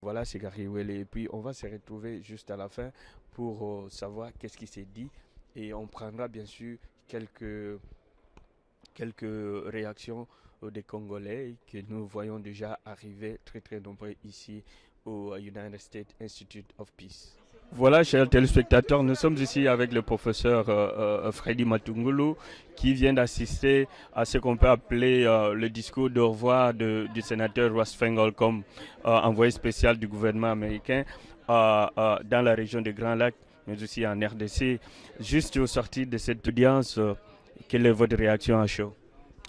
Voilà, c'est Gary Welle. Et puis, on va se retrouver juste à la fin pour savoir qu'est-ce qui s'est dit. Et on prendra bien sûr quelques, quelques réactions des Congolais que nous voyons déjà arriver très très nombreux ici au United States Institute of Peace. Voilà, chers téléspectateurs, nous sommes ici avec le professeur Freddy Matungulu qui vient d'assister à ce qu'on peut appeler le discours de revoir du sénateur Ross Feingold comme envoyé spécial du gouvernement américain dans la région des Grands Lacs, mais aussi en RDC. Juste au sortir de cette audience, quelle est votre réaction à chaud?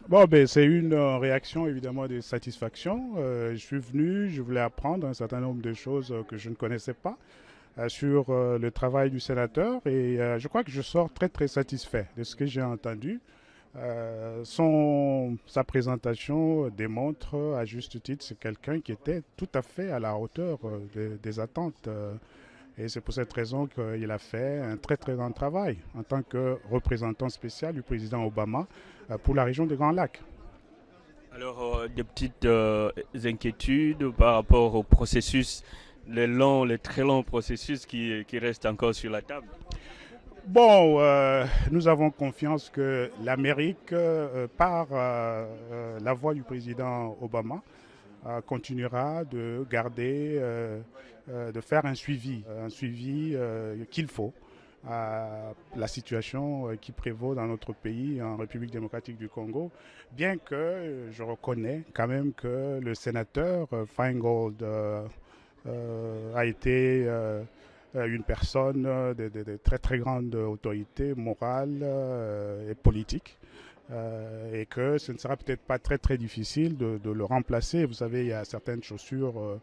Bon, ben, c'est une réaction évidemment de satisfaction. Je suis venu, je voulais apprendre un certain nombre de choses que je ne connaissais pas sur le travail du sénateur et je crois que je sors très très satisfait de ce que j'ai entendu. Sa présentation démontre à juste titre c'est quelqu'un qui était tout à fait à la hauteur des attentes. Et c'est pour cette raison qu'il a fait un très très grand travail en tant que représentant spécial du président Obama pour la région des Grands Lacs. Alors, des petites inquiétudes par rapport au processus, les très longs processus qui restent encore sur la table. Bon, nous avons confiance que l'Amérique, par la voix du président Obama, continuera de garder, de faire un suivi qu'il faut à la situation qui prévaut dans notre pays, en République démocratique du Congo, bien que je reconnais quand même que le sénateur Feingold a été une personne de très très grande autorité morale et politique. Et que ce ne sera peut-être pas très très difficile de le remplacer. Vous savez, il y a certaines chaussures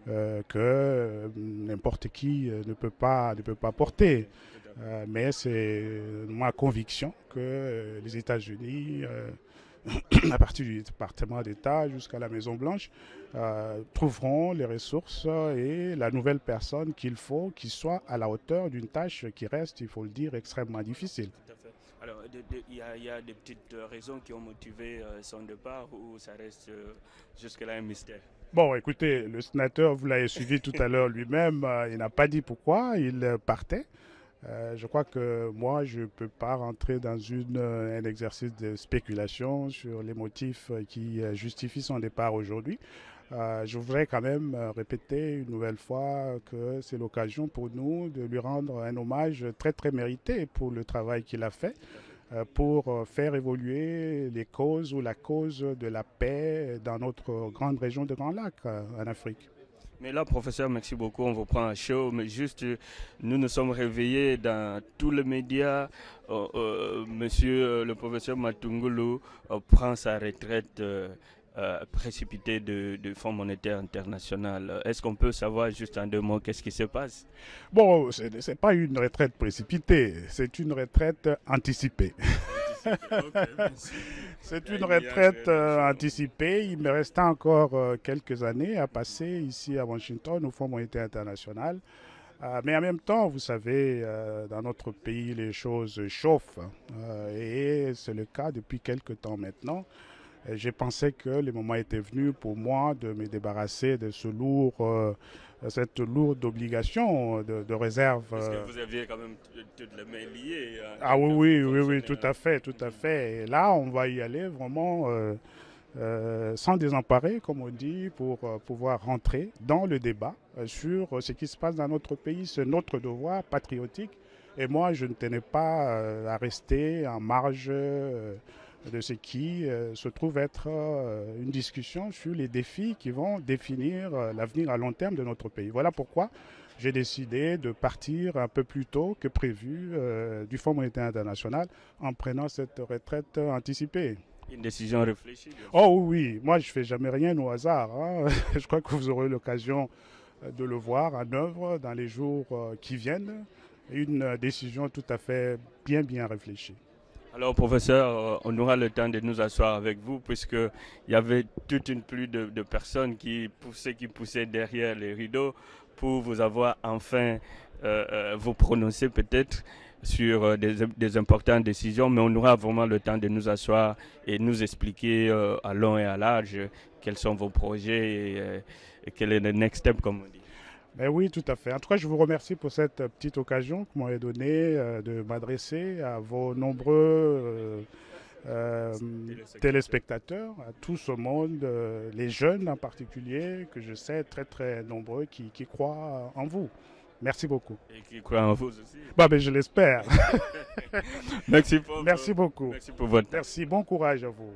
que n'importe qui ne peut pas porter. Mais c'est ma conviction que les États-Unis, à partir du département d'État jusqu'à la Maison-Blanche, trouveront les ressources et la nouvelle personne qu'il faut, qui soit à la hauteur d'une tâche qui reste, il faut le dire, extrêmement difficile. Tout à fait. Alors, il y a des petites raisons qui ont motivé son départ ou ça reste jusque-là un mystère? Bon, écoutez, le sénateur, vous l'avez suivi tout à l'heure lui-même, il n'a pas dit pourquoi il partait. Je crois que moi, je ne peux pas rentrer dans un exercice de spéculation sur les motifs qui justifient son départ aujourd'hui. Je voudrais quand même répéter une nouvelle fois que c'est l'occasion pour nous de lui rendre un hommage très très mérité pour le travail qu'il a fait pour faire évoluer les causes ou la cause de la paix dans notre grande région de Grand Lac en Afrique. Mais là, professeur, merci beaucoup. On vous prend à chaud. Mais juste, nous nous sommes réveillés dans tous les médias. Monsieur le professeur Matungulu prend sa retraite précipitée du Fonds monétaire international. Est-ce qu'on peut savoir juste en deux mots qu'est-ce qui se passe? Bon, ce n'est pas une retraite précipitée, c'est une retraite anticipée. C'est une retraite anticipée. Il me reste encore quelques années à passer ici à Washington au Fonds monétaire international. Mais en même temps, vous savez, dans notre pays, les choses chauffent. Et c'est le cas depuis quelques temps maintenant. J'ai pensé que le moment était venu pour moi de me débarrasser de cette lourde obligation de réserve. Parce que vous aviez quand même toutes les mains liées en Ah tant oui, que oui, tout fonctionnaire. à fait, tout à fait. Et là, on va y aller vraiment sans désemparer, comme on dit, pour pouvoir rentrer dans le débat sur ce qui se passe dans notre pays. C'est notre devoir patriotique. Et moi, je ne tenais pas à rester en marge de ce qui se trouve être une discussion sur les défis qui vont définir l'avenir à long terme de notre pays. Voilà pourquoi j'ai décidé de partir un peu plus tôt que prévu du Fonds monétaire international en prenant cette retraite anticipée. Une décision réfléchie, bien sûr. Oh oui, moi je ne fais jamais rien au hasard, hein. Je crois que vous aurez l'occasion de le voir en œuvre dans les jours qui viennent. Une décision tout à fait bien réfléchie. Alors, professeur, on aura le temps de nous asseoir avec vous puisqu'il y avait toute une pluie de personnes qui poussaient derrière les rideaux pour vous avoir enfin vous prononcer peut-être sur des importantes décisions, mais on aura vraiment le temps de nous asseoir et nous expliquer à long et à large quels sont vos projets et quel est le next step, comme on dit. Ben oui, tout à fait. En tout cas, je vous remercie pour cette petite occasion que vous m'avez donnée de m'adresser à vos nombreux euh, téléspectateurs, à tout ce monde, les jeunes en particulier, que je sais très très nombreux qui croient en vous. Merci beaucoup. Et qui croient en vous aussi. Bah, ben, je l'espère. Merci pour, Merci beaucoup. merci pour votre temps. Merci, bon courage à vous.